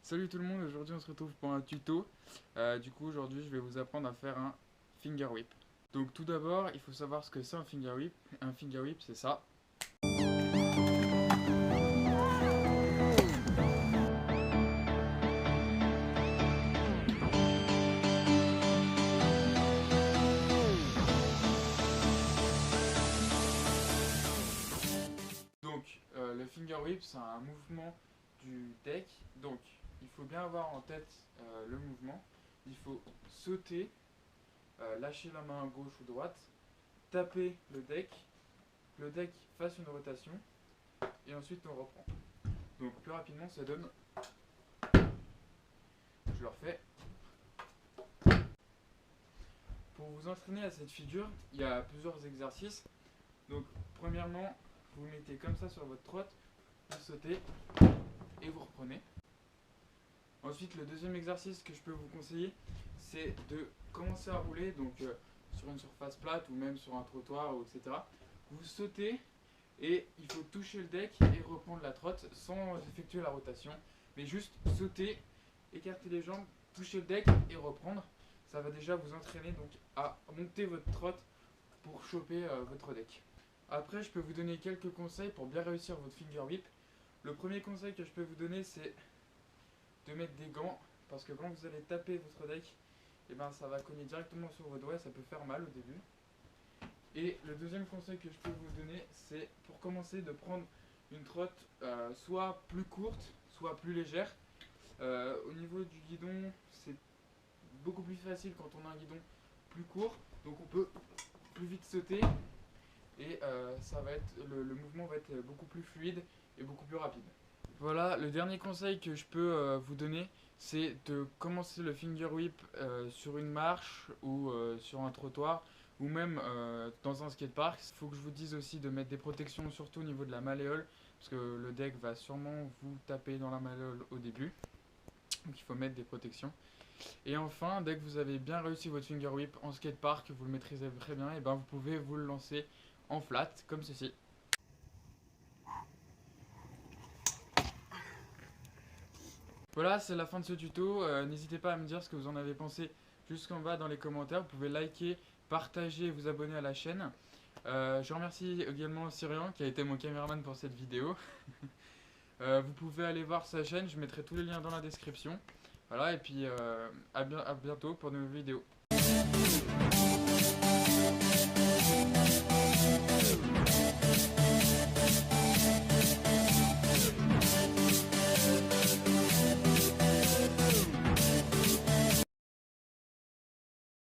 Salut tout le monde, aujourd'hui on se retrouve pour un tuto. Du coup aujourd'hui je vais vous apprendre à faire un finger whip. Donc tout d'abord il faut savoir ce que c'est un finger whip. Un finger whip c'est ça. Donc le finger whip c'est un mouvement du deck. Donc il faut bien avoir en tête le mouvement. Il faut sauter, lâcher la main gauche ou droite, taper le deck fasse une rotation et ensuite on reprend. Donc plus rapidement ça donne, je le refais. Pour vous entraîner à cette figure, il y a plusieurs exercices. Donc premièrement, vous vous mettez comme ça sur votre trotte, vous sautez et vous reprenez. Ensuite, le deuxième exercice que je peux vous conseiller, c'est de commencer à rouler donc sur une surface plate ou même sur un trottoir, etc. Vous sautez et il faut toucher le deck et reprendre la trotte sans effectuer la rotation, mais juste sauter, écarter les jambes, toucher le deck et reprendre. Ça va déjà vous entraîner donc à monter votre trotte pour choper votre deck. Après, je peux vous donner quelques conseils pour bien réussir votre finger whip. Le premier conseil que je peux vous donner, c'est de mettre des gants, parce que quand vous allez taper votre deck, et ben ça va cogner directement sur vos doigts, ça peut faire mal au début. Et le deuxième conseil que je peux vous donner, c'est pour commencer de prendre une trotte soit plus courte, soit plus légère. Au niveau du guidon, c'est beaucoup plus facile quand on a un guidon plus court, donc on peut plus vite sauter et ça va être, le mouvement va être beaucoup plus fluide et beaucoup plus rapide. Voilà, le dernier conseil que je peux vous donner, c'est de commencer le finger whip sur une marche ou sur un trottoir ou même dans un skatepark. Il faut que je vous dise aussi de mettre des protections surtout au niveau de la malléole parce que le deck va sûrement vous taper dans la malléole au début. Donc il faut mettre des protections. Et enfin, dès que vous avez bien réussi votre finger whip en skatepark, vous le maîtrisez très bien, et ben vous pouvez vous le lancer en flat comme ceci. Voilà, c'est la fin de ce tuto. N'hésitez pas à me dire ce que vous en avez pensé jusqu'en bas dans les commentaires. Vous pouvez liker, partager et vous abonner à la chaîne. Je remercie également Cyrian qui a été mon caméraman pour cette vidéo. Vous pouvez aller voir sa chaîne, je mettrai tous les liens dans la description. Voilà, et puis à bientôt pour de nouvelles vidéos.